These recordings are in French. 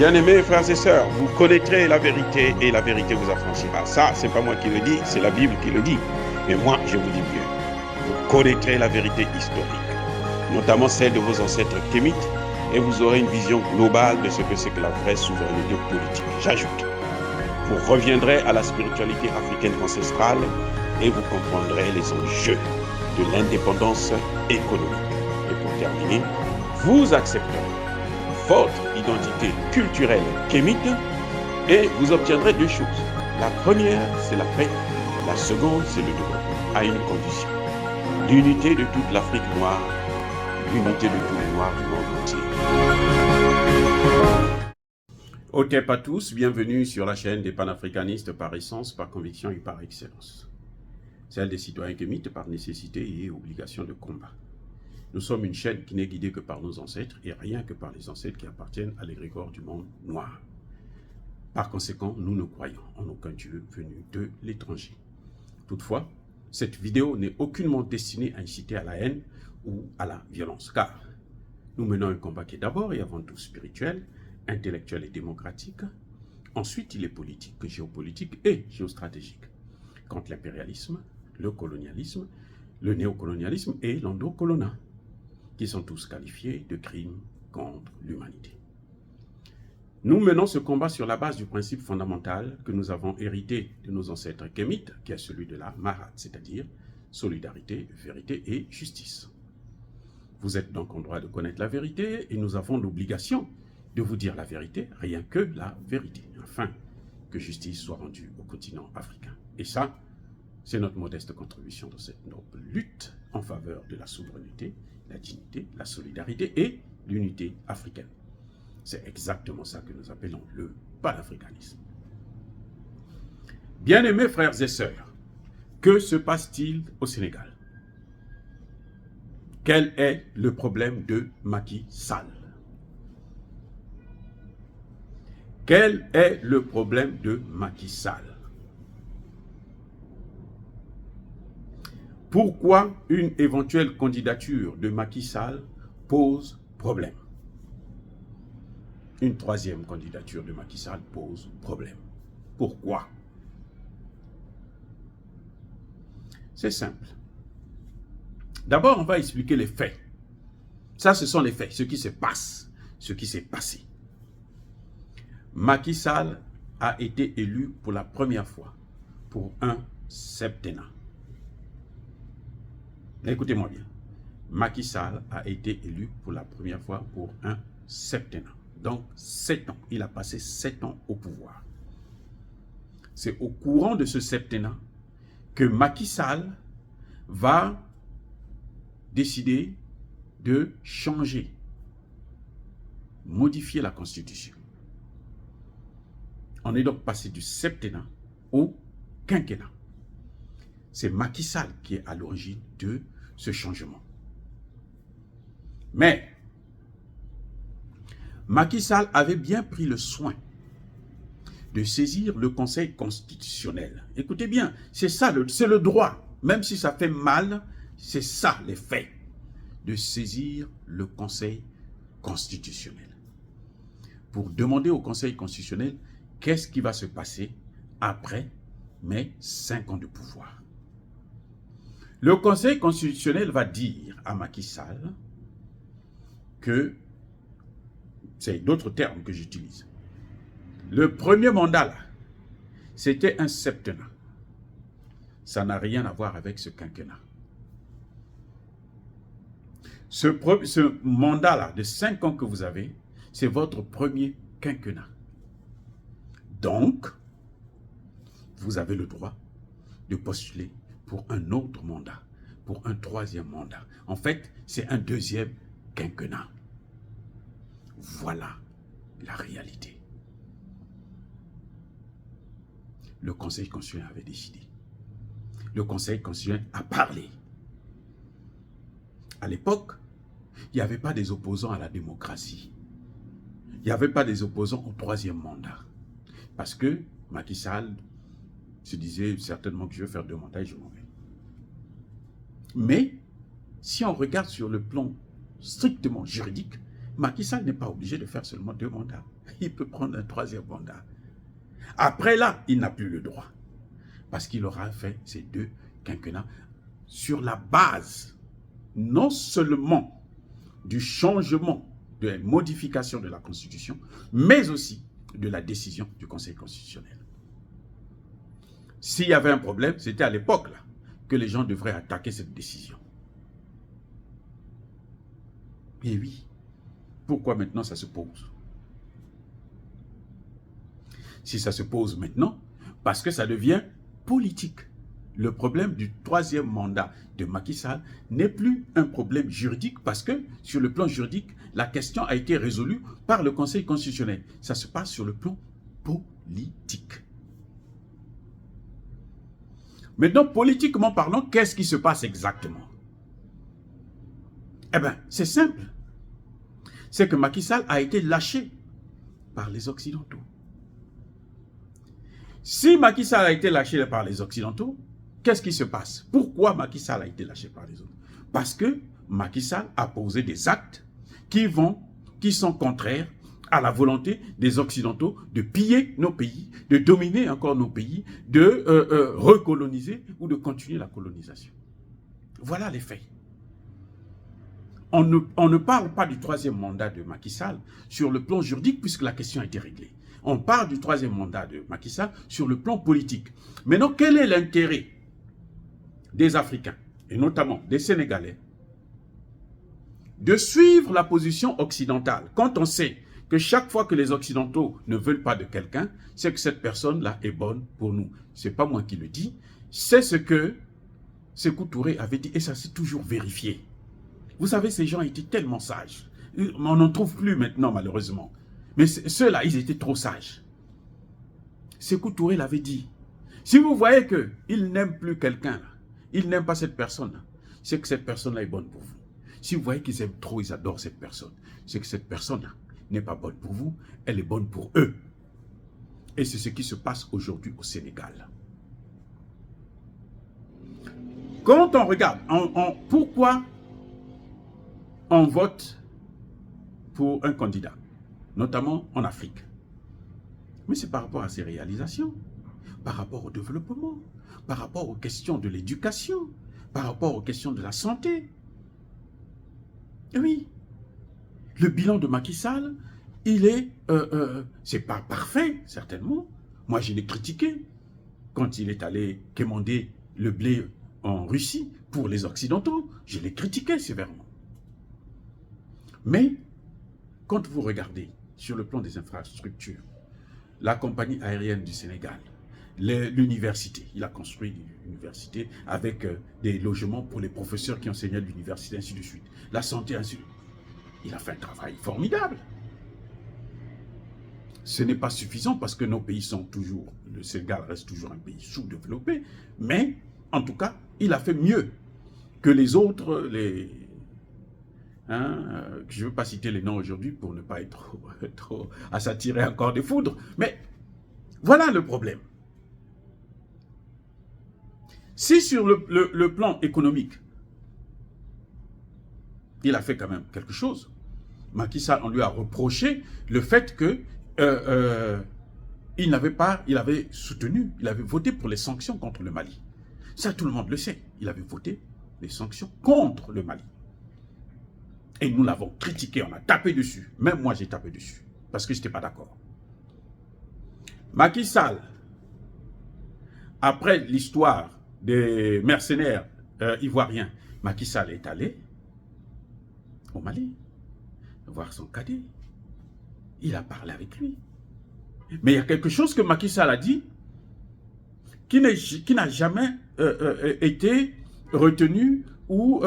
Bien-aimés frères et sœurs, vous connaîtrez la vérité et la vérité vous affranchira. Ça, c'est pas moi qui le dis, c'est la Bible qui le dit. Mais moi, je vous dis mieux. Vous connaîtrez la vérité historique, notamment celle de vos ancêtres kémites, et vous aurez une vision globale de ce que c'est que la vraie souveraineté politique. J'ajoute, vous reviendrez à la spiritualité africaine ancestrale et vous comprendrez les enjeux de l'indépendance économique. Et pour terminer, vous accepterez votre identité culturelle kémite et vous obtiendrez deux choses. La première, c'est la paix. La seconde, c'est le développement, à une condition. L'unité de toute l'Afrique noire, l'unité de tous les Noirs du monde entier. Otep à tous, bienvenue sur la chaîne des panafricanistes par essence, par conviction et par excellence. Celle des citoyens kémites par nécessité et obligation de combat. Nous sommes une chaîne qui n'est guidée que par nos ancêtres et rien que par les ancêtres qui appartiennent à l'égrégore du monde noir. Par conséquent, nous ne croyons en aucun Dieu venu de l'étranger. Toutefois, cette vidéo n'est aucunement destinée à inciter à la haine ou à la violence, car nous menons un combat qui est d'abord et avant tout spirituel, intellectuel et démocratique. Ensuite, il est politique, géopolitique et géostratégique, contre l'impérialisme, le colonialisme, le néocolonialisme et l'endocolonat, qui sont tous qualifiés de crimes contre l'humanité. Nous menons ce combat sur la base du principe fondamental que nous avons hérité de nos ancêtres kémites, qui est celui de la Marat, c'est-à-dire solidarité, vérité et justice. Vous êtes donc en droit de connaître la vérité et nous avons l'obligation de vous dire la vérité, rien que la vérité, afin que justice soit rendue au continent africain. Et ça, c'est notre modeste contribution dans cette noble lutte en faveur de la souveraineté, la dignité, la solidarité et l'unité africaine. C'est exactement ça que nous appelons le panafricanisme. Bien-aimés frères et sœurs, que se passe-t-il au Sénégal? Quel est le problème de Macky Sall? Quel est le problème de Macky Sall? Pourquoi une éventuelle candidature de Macky Sall pose problème? Une troisième candidature de Macky Sall pose problème. Pourquoi? C'est simple. D'abord, on va expliquer les faits. Ça, ce sont les faits, ce qui se passe, ce qui s'est passé. Macky Sall a été élu pour la première fois pour un septennat. Écoutez-moi bien. Macky Sall a été élu pour la première fois pour un septennat. Donc, 7 ans. Il a passé 7 ans au pouvoir. C'est au courant de ce septennat que Macky Sall va décider de changer, modifier la Constitution. On est donc passé du septennat au quinquennat. C'est Macky Sall qui est à l'origine de ce changement. Mais Macky Sall avait bien pris le soin de saisir le Conseil constitutionnel. Écoutez bien, c'est ça, c'est le droit. Même si ça fait mal, c'est ça les faits. De saisir le Conseil constitutionnel. Pour demander au Conseil constitutionnel qu'est-ce qui va se passer après mes 5 ans de pouvoir. Le Conseil constitutionnel va dire à Macky Sall que, c'est d'autres termes que j'utilise, le premier mandat là, c'était un septennat. Ça n'a rien à voir avec ce quinquennat. Ce mandat là de 5 ans que vous avez, c'est votre premier quinquennat. Donc, vous avez le droit de postuler pour un autre mandat, pour un troisième mandat. En fait, c'est un deuxième quinquennat. Voilà la réalité. Le Conseil constitutionnel avait décidé. Le Conseil constitutionnel a parlé. À l'époque, il n'y avait pas des opposants à la démocratie. Il n'y avait pas des opposants au troisième mandat. Parce que Macky Sall se disait certainement que je vais faire 2 mandats et je m'en vais. Mais, si on regarde sur le plan strictement juridique, Macky Sall n'est pas obligé de faire seulement 2 mandats. Il peut prendre un 3e mandat. Après là, il n'a plus le droit. Parce qu'il aura fait ces 2 quinquennats sur la base, non seulement du changement, de la modification de la Constitution, mais aussi de la décision du Conseil constitutionnel. S'il y avait un problème, c'était à l'époque là que les gens devraient attaquer cette décision. Et oui, pourquoi maintenant ça se pose? Si ça se pose maintenant, parce que ça devient politique. Le problème du 3e mandat de Macky Sall n'est plus un problème juridique parce que sur le plan juridique, la question a été résolue par le Conseil constitutionnel. Ça se passe sur le plan politique. Maintenant, politiquement parlant, qu'est-ce qui se passe exactement? Eh bien, c'est simple. C'est que Macky Sall a été lâché par les Occidentaux. Si Macky Sall a été lâché par les Occidentaux, qu'est-ce qui se passe? Pourquoi Macky Sall a été lâché par les autres? Parce que Macky Sall a posé des actes qui sont contraires à la volonté des Occidentaux de piller nos pays, de dominer encore nos pays, de recoloniser ou de continuer la colonisation. Voilà les faits. On ne parle pas du 3e mandat de Macky Sall sur le plan juridique puisque la question a été réglée. On parle du 3e mandat de Macky Sall sur le plan politique. Maintenant, quel est l'intérêt des Africains, et notamment des Sénégalais, de suivre la position occidentale quand on sait que chaque fois que les Occidentaux ne veulent pas de quelqu'un, c'est que cette personne-là est bonne pour nous. Ce n'est pas moi qui le dis, c'est ce que Sékou Touré avait dit, et ça s'est toujours vérifié. Vous savez, ces gens étaient tellement sages. On n'en trouve plus maintenant, malheureusement. Mais ceux-là, ils étaient trop sages. Sékou Touré l'avait dit. Si vous voyez qu'il n'aime plus quelqu'un, il n'aime pas cette personne-là, c'est que cette personne-là est bonne pour vous. Si vous voyez qu'ils aiment trop, ils adorent cette personne, c'est que cette personne-là n'est pas bonne pour vous, elle est bonne pour eux. Et c'est ce qui se passe aujourd'hui au Sénégal. Quand on regarde, pourquoi on vote pour un candidat, notamment en Afrique? Mais c'est par rapport à ses réalisations, par rapport au développement, par rapport aux questions de l'éducation, par rapport aux questions de la santé. Et oui, le bilan de Macky Sall, il est, c'est pas parfait, certainement. Moi, je l'ai critiqué quand il est allé quémander le blé en Russie pour les Occidentaux. Je l'ai critiqué sévèrement. Mais, quand vous regardez sur le plan des infrastructures, la compagnie aérienne du Sénégal, l'université, il a construit une université avec des logements pour les professeurs qui enseignaient à l'université, ainsi de suite. La santé, ainsi de suite. Il a fait un travail formidable. Ce n'est pas suffisant parce que nos pays sont toujours, le Sénégal reste toujours un pays sous-développé, mais en tout cas, il a fait mieux que les autres, je ne veux pas citer les noms aujourd'hui pour ne pas être trop à s'attirer encore des foudres, mais voilà le problème. Si sur le plan économique, il a fait quand même quelque chose, Macky Sall, on lui a reproché le fait que il avait soutenu, il avait voté pour les sanctions contre le Mali. Ça, tout le monde le sait. Il avait voté les sanctions contre le Mali. Et nous l'avons critiqué, on a tapé dessus. Même moi, j'ai tapé dessus, parce que je n'étais pas d'accord. Macky Sall, après l'histoire des mercenaires ivoiriens, Macky Sall est allé au Mali, voir son cadet. Il a parlé avec lui. Mais il y a quelque chose que Macky Sall a dit qui n'a jamais été retenu ou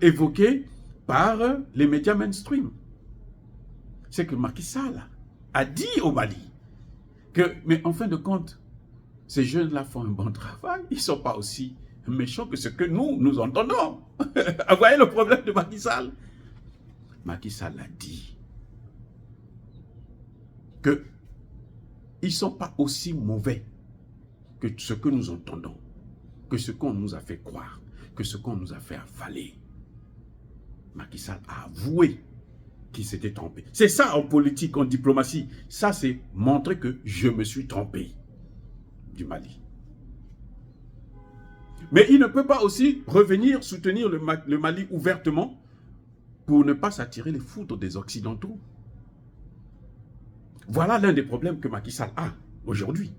évoqué par les médias mainstream. C'est que Macky Sall a dit au Mali que, mais en fin de compte, ces jeunes-là font un bon travail, ils ne sont pas aussi méchants que ce que nous entendons. Vous voyez le problème de Macky Sall? Macky Sall a dit qu'ils ne sont pas aussi mauvais que ce que nous entendons, que ce qu'on nous a fait croire, que ce qu'on nous a fait avaler. Macky Sall a avoué qui s'était trompé. C'est ça en politique, en diplomatie. Ça, c'est montrer que je me suis trompé du Mali. Mais il ne peut pas aussi revenir soutenir le Mali ouvertement pour ne pas s'attirer les foudres des Occidentaux. Voilà l'un des problèmes que Macky Sall a aujourd'hui.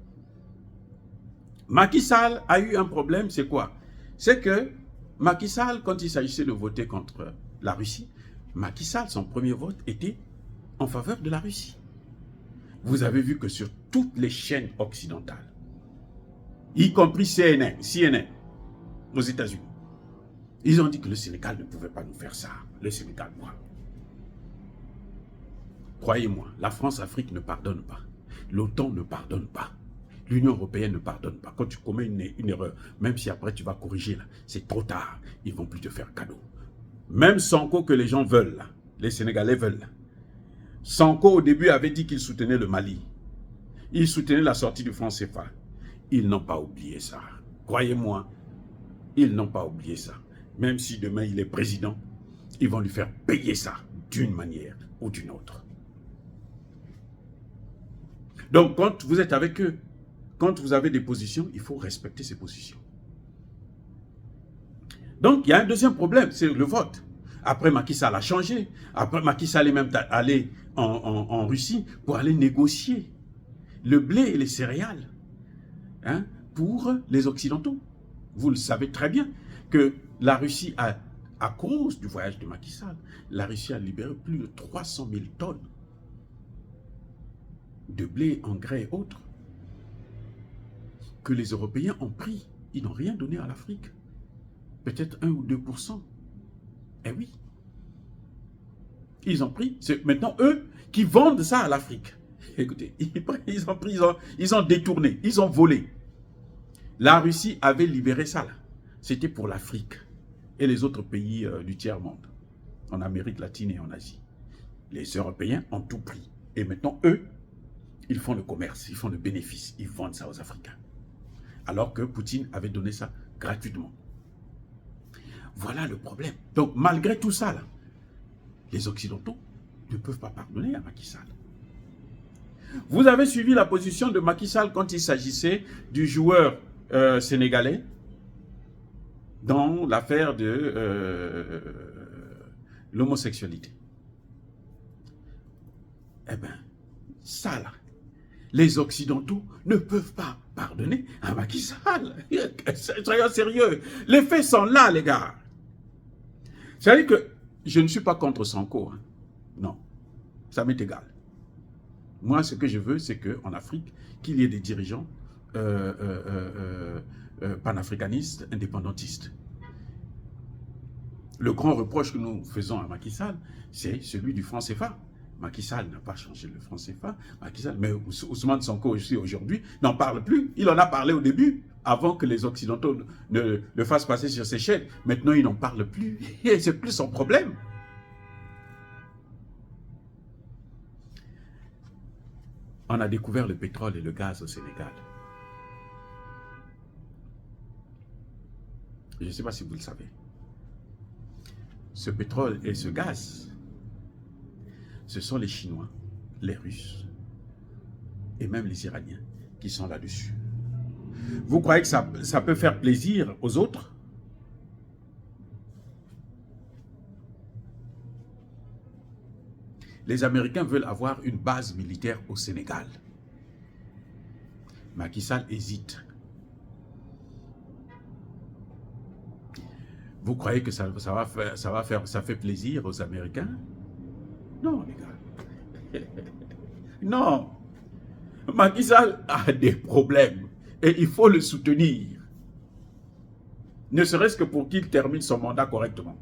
Macky Sall a eu un problème, c'est quoi? C'est que Macky Sall, quand il s'agissait de voter contre la Russie, Macky Sall, son premier vote était en faveur de la Russie. Vous avez vu que sur toutes les chaînes occidentales, y compris CNN aux États-Unis, ils ont dit que le Sénégal ne pouvait pas nous faire ça. Le Sénégal, moi. Croyez-moi, la France-Afrique ne pardonne pas. L'OTAN ne pardonne pas. L'Union européenne ne pardonne pas. Quand tu commets une erreur, même si après tu vas corriger, là, c'est trop tard. Ils ne vont plus te faire cadeau. Même Sonko que les gens veulent, là, les Sénégalais veulent. Là. Sonko au début avait dit qu'il soutenait le Mali. Il soutenait la sortie du franc CFA. Ils n'ont pas oublié ça. Croyez-moi, ils n'ont pas oublié ça. Même si demain il est président, ils vont lui faire payer ça d'une manière ou d'une autre. Donc, quand vous êtes avec eux, quand vous avez des positions, il faut respecter ces positions. Donc, il y a un deuxième problème, c'est le vote. Après, Macky Sall a changé. Après, Macky Sall est même allé en Russie pour aller négocier le blé et les céréales pour les Occidentaux. Vous le savez très bien que la Russie à cause du voyage de Macky Sall, la Russie a libéré plus de 300 000 tonnes de blé, engrais et autres que les Européens ont pris. Ils n'ont rien donné à l'Afrique. Peut-être 1 ou 2%. Eh oui. Ils ont pris. C'est maintenant eux qui vendent ça à l'Afrique. Écoutez, ils ont détourné, ils ont volé. La Russie avait libéré ça là. C'était pour l'Afrique et les autres pays du tiers-monde, en Amérique latine et en Asie. Les Européens ont tout pris. Et maintenant, eux, ils font le commerce, ils font le bénéfice, ils vendent ça aux Africains. Alors que Poutine avait donné ça gratuitement. Voilà le problème. Donc, malgré tout ça, là, les Occidentaux ne peuvent pas pardonner à Macky Sall. Vous avez suivi la position de Macky Sall quand il s'agissait du joueur sénégalais dans l'affaire de l'homosexualité. Eh bien, ça là, les Occidentaux ne peuvent pas pardonner à Macky Sall. Soyons sérieux. Les faits sont là, les gars. C'est-à-dire que je ne suis pas contre Sonko. Hein. Non, ça m'est égal. Moi, ce que je veux, c'est qu'en Afrique, qu'il y ait des dirigeants panafricanistes, indépendantistes. Le grand reproche que nous faisons à Macky Sall, c'est celui du franc CFA. Macky Sall n'a pas changé le franc CFA. Macky Sall, mais Ousmane Sonko aussi aujourd'hui n'en parle plus. Il en a parlé au début, avant que les Occidentaux ne le fassent passer sur ses chaînes. Maintenant, il n'en parle plus. Et c'est plus son problème. On a découvert le pétrole et le gaz au Sénégal. Je ne sais pas si vous le savez. Ce pétrole et ce gaz, ce sont les Chinois, les Russes et même les Iraniens qui sont là-dessus. Vous croyez que ça peut faire plaisir aux autres? Les Américains veulent avoir une base militaire au Sénégal. Macky Sall hésite. Vous croyez que ça fait plaisir aux Américains? Non, les gars. Non. Macky Sall a des problèmes et il faut le soutenir. Ne serait-ce que pour qu'il termine son mandat correctement.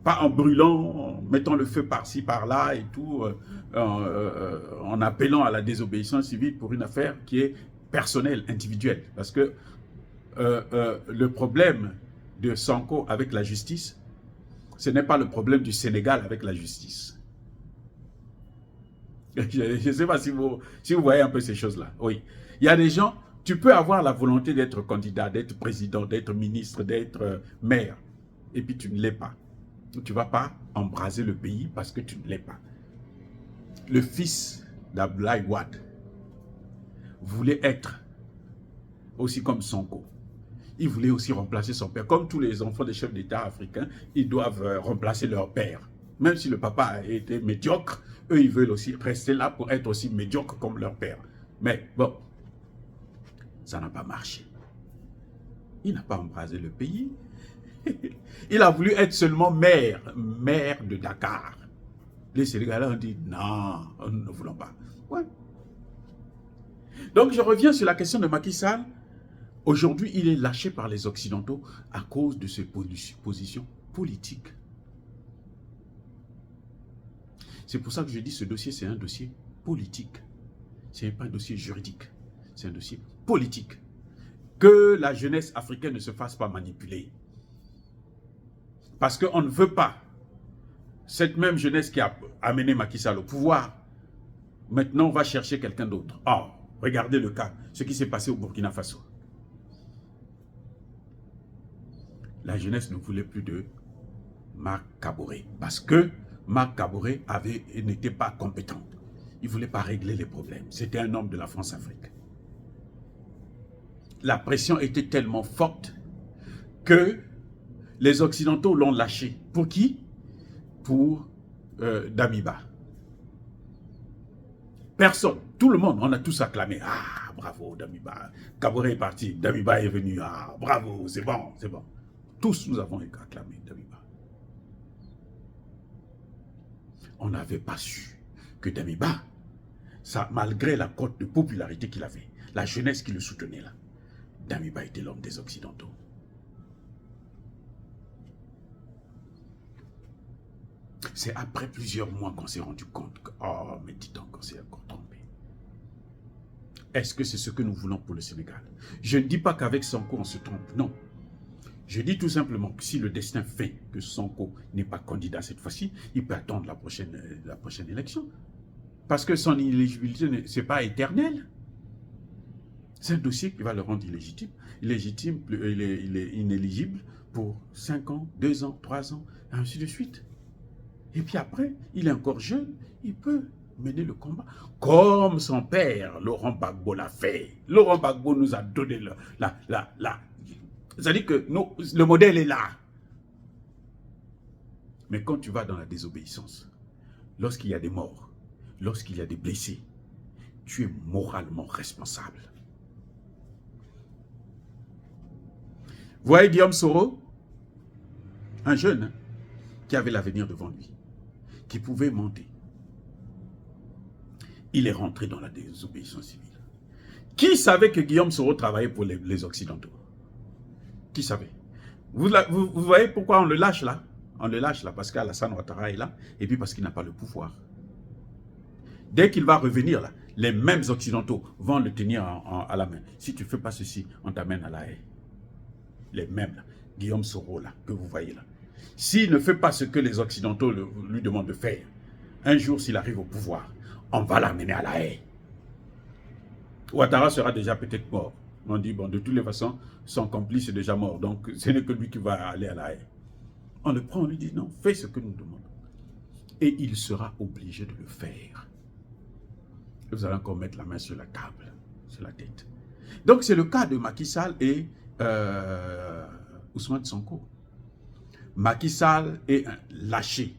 Pas en brûlant, en mettant le feu par-ci, par-là et tout, en appelant à la désobéissance civile pour une affaire qui est personnelle, individuelle. Parce que le problème de Sonko avec la justice, ce n'est pas le problème du Sénégal avec la justice. Je ne sais pas si vous voyez un peu ces choses-là. Oui. Il y a des gens, tu peux avoir la volonté d'être candidat, d'être président, d'être ministre, d'être maire, et puis tu ne l'es pas. tu ne vas pas embraser le pays parce que tu ne l'es pas. Le fils d'Abdoulaye Wade voulait être aussi comme Sonko. Il voulait aussi remplacer son père. Comme tous les enfants des chefs d'État africains, ils doivent remplacer leur père. Même si le papa a été médiocre, eux, ils veulent aussi rester là pour être aussi médiocres comme leur père. Mais bon, ça n'a pas marché. Il n'a pas embrasé le pays. Il a voulu être seulement maire de Dakar. Les Sénégalais ont dit non, nous ne voulons pas. Ouais. Donc je reviens sur la question de Macky Sall. Aujourd'hui, il est lâché par les Occidentaux à cause de ses positions politiques. C'est pour ça que je dis que ce dossier, c'est un dossier politique. Ce n'est pas un dossier juridique. C'est un dossier politique. Que la jeunesse africaine ne se fasse pas manipuler. Parce qu'on ne veut pas cette même jeunesse qui a amené Macky Sall au pouvoir. Maintenant, on va chercher quelqu'un d'autre. Oh, regardez le cas, ce qui s'est passé au Burkina Faso. La jeunesse ne voulait plus de Marc Kaboré parce que Marc Kaboré n'était pas compétent. Il ne voulait pas régler les problèmes. C'était un homme de la France-Afrique. La pression était tellement forte que les Occidentaux l'ont lâché. Pour qui? Pour Damiba. Personne, tout le monde, on a tous acclamé. Ah, bravo Damiba. Kaboré est parti, Damiba est venu. Ah, bravo, c'est bon, c'est bon. Tous nous avons acclamé Damiba. On n'avait pas su que Damiba, ça, malgré la cote de popularité qu'il avait, la jeunesse qui le soutenait là, Damiba était l'homme des Occidentaux. C'est après plusieurs mois qu'on s'est rendu compte que, oh, mais dis donc, on s'est encore trompé. Est-ce que c'est ce que nous voulons pour le Sénégal? Je ne dis pas qu'avec Sonko, on se trompe, non. Je dis tout simplement que si le destin fait que Sonko n'est pas candidat cette fois-ci, il peut attendre la prochaine élection. Parce que son inéligibilité, ce n'est pas éternel. C'est un dossier qui va le rendre illégitime. Il est inéligible pour 5 ans, 2 ans, 3 ans, ainsi de suite. Et puis après, il est encore jeune, il peut mener le combat. Comme son père, Laurent Gbagbo, l'a fait. Laurent Gbagbo nous a donné c'est-à-dire que le modèle est là. Mais quand tu vas dans la désobéissance, lorsqu'il y a des morts, lorsqu'il y a des blessés, tu es moralement responsable. Vous voyez Guillaume Soro, un jeune hein, qui avait l'avenir devant lui, qui pouvait monter. Il est rentré dans la désobéissance civile. Qui savait que Guillaume Soro travaillait pour les Occidentaux? Qui savait? Vous voyez pourquoi on le lâche là? On le lâche là parce qu'Alassane Ouattara est là et puis parce qu'il n'a pas le pouvoir. Dès qu'il va revenir là, les mêmes Occidentaux vont le tenir à la main. Si tu ne fais pas ceci, on t'amène à la haie. Les mêmes là, Guillaume Soro là, que vous voyez là. S'il ne fait pas ce que les Occidentaux lui demandent de faire, un jour s'il arrive au pouvoir, on va l'amener à la haie. Ouattara sera déjà peut-être mort. On dit, bon, de toutes les façons, son complice est déjà mort, donc ce n'est que lui qui va aller à la haie. On le prend, on lui dit, non, fais ce que nous demandons. Et il sera obligé de le faire. Et vous allez encore mettre la main sur la table, sur la tête. Donc c'est le cas de Macky Sall et Ousmane Sonko. Macky Sall est lâché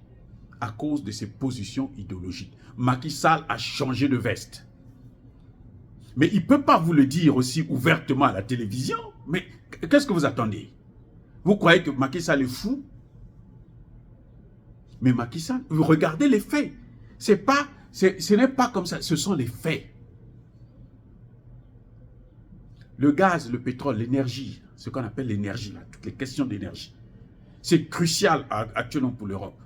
à cause de ses positions idéologiques. Macky Sall a changé de veste. Mais il ne peut pas vous le dire aussi ouvertement à la télévision. Mais qu'est-ce que vous attendez? Vous croyez que Macky Sall est fou? Mais Macky Sall, regardez les faits. Ce n'est pas comme ça, ce sont les faits. Le gaz, le pétrole, l'énergie, ce qu'on appelle l'énergie, toutes les questions d'énergie, c'est crucial actuellement pour l'Europe.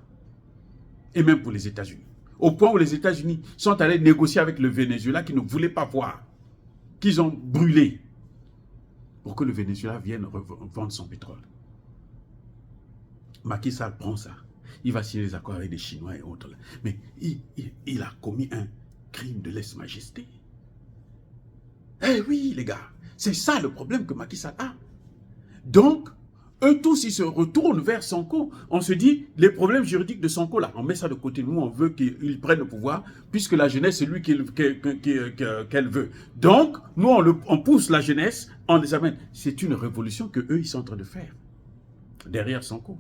Et même pour les États-Unis. Au point où les États-Unis sont allés négocier avec le Venezuela qui ne voulait pas voir, qu'ils ont brûlé pour que le Venezuela vienne vendre son pétrole. Macky Sall prend ça. Il va signer des accords avec les Chinois et autres. Mais il a commis un crime de lèse-majesté. Eh oui, les gars, c'est ça le problème que Macky Sall a. Donc, eux tous, ils se retournent vers Sonko. On se dit, les problèmes juridiques de Sonko, là, on met ça de côté. Nous, on veut qu'il prenne le pouvoir, puisque la jeunesse, c'est lui qu'elle veut. Donc, nous, on pousse la jeunesse, on les amène. C'est une révolution qu'eux, ils sont en train de faire, derrière Sonko.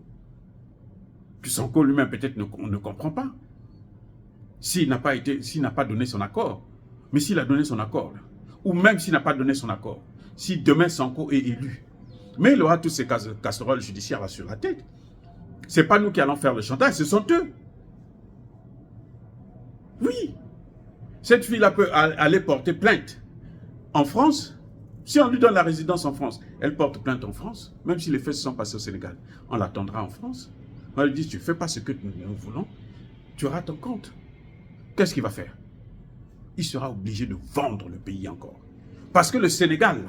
Que Sonko lui-même, peut-être, ne comprend pas. S'il n'a pas donné son accord. Mais s'il a donné son accord, là, ou même s'il n'a pas donné son accord, si demain Sonko est élu, mais il aura toutes ces casseroles judiciaires là sur la tête. Ce n'est pas nous qui allons faire le chantage, ce sont eux. Oui. Cette fille-là peut aller porter plainte en France. Si on lui donne la résidence en France, elle porte plainte en France, même si les faits se sont passés au Sénégal. On l'attendra en France. On lui dit, tu ne fais pas ce que nous voulons, tu auras ton compte. Qu'est-ce qu'il va faire? Il sera obligé de vendre le pays encore. Parce que le Sénégal,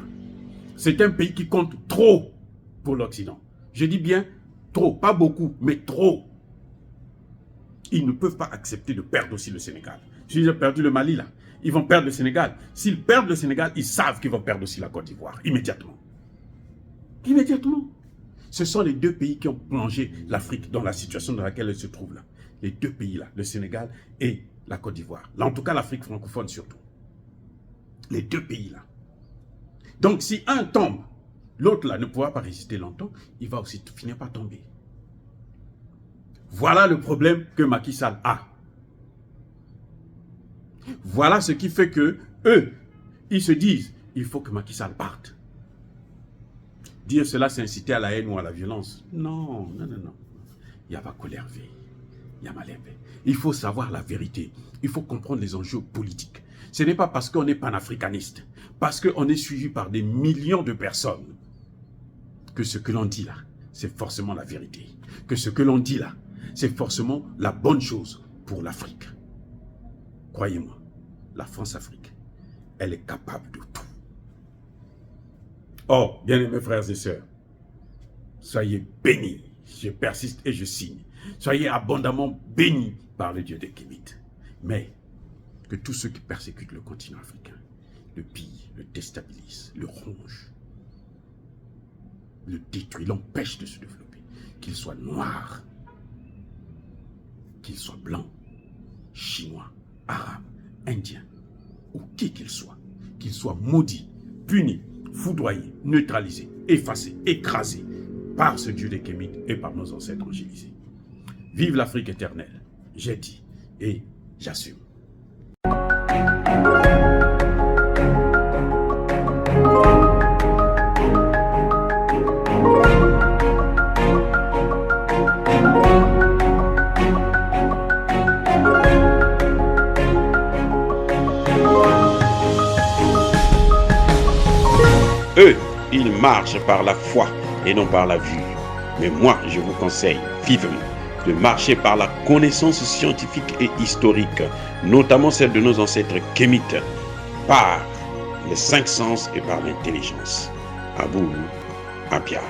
c'est un pays qui compte trop pour l'Occident. Je dis bien trop, pas beaucoup, mais trop. Ils ne peuvent pas accepter de perdre aussi le Sénégal. S'ils ont perdu le Mali, là, ils vont perdre le Sénégal. S'ils perdent le Sénégal, ils savent qu'ils vont perdre aussi la Côte d'Ivoire, immédiatement. Immédiatement. Ce sont les deux pays qui ont plongé l'Afrique dans la situation dans laquelle elle se trouve là. Les deux pays-là, le Sénégal et la Côte d'Ivoire. Là, en tout cas, l'Afrique francophone surtout. Les deux pays-là. Donc, si un tombe, l'autre là ne pourra pas résister longtemps, il va aussi finir par tomber. Voilà le problème que Macky Sall a. Voilà ce qui fait que eux, ils se disent, il faut que Macky Sall parte. Dire cela, c'est inciter à la haine ou à la violence. Non, non, non, non. Il n'y a pas colère. Il y a Malembe. Il faut savoir la vérité. Il faut comprendre les enjeux politiques. Ce n'est pas parce qu'on est panafricaniste, parce qu'on est suivi par des millions de personnes, que ce que l'on dit là, c'est forcément la vérité. Que ce que l'on dit là, c'est forcément la bonne chose pour l'Afrique. Croyez-moi, la France-Afrique, elle est capable de tout. Oh, bien-aimés frères et sœurs, soyez bénis. Je persiste et je signe. Soyez abondamment bénis par le Dieu des Kémites. Mais que tous ceux qui persécutent le continent africain, le pillent, le déstabilisent, le rongent, le détruisent, l'empêchent de se développer. Qu'il soit noir, qu'il soit blanc, chinois, arabe, indien, ou qui qu'il soit maudit, puni, foudroyé, neutralisé, effacé, écrasé par ce Dieu des Kémites et par nos ancêtres angélisés. Vive l'Afrique éternelle, j'ai dit et j'assume. Eux, ils marchent par la foi et non par la vue. Mais moi, je vous conseille vivement de marcher par la connaissance scientifique et historique, notamment celle de nos ancêtres kémites, par les 5 sens et par l'intelligence. Abou Apia.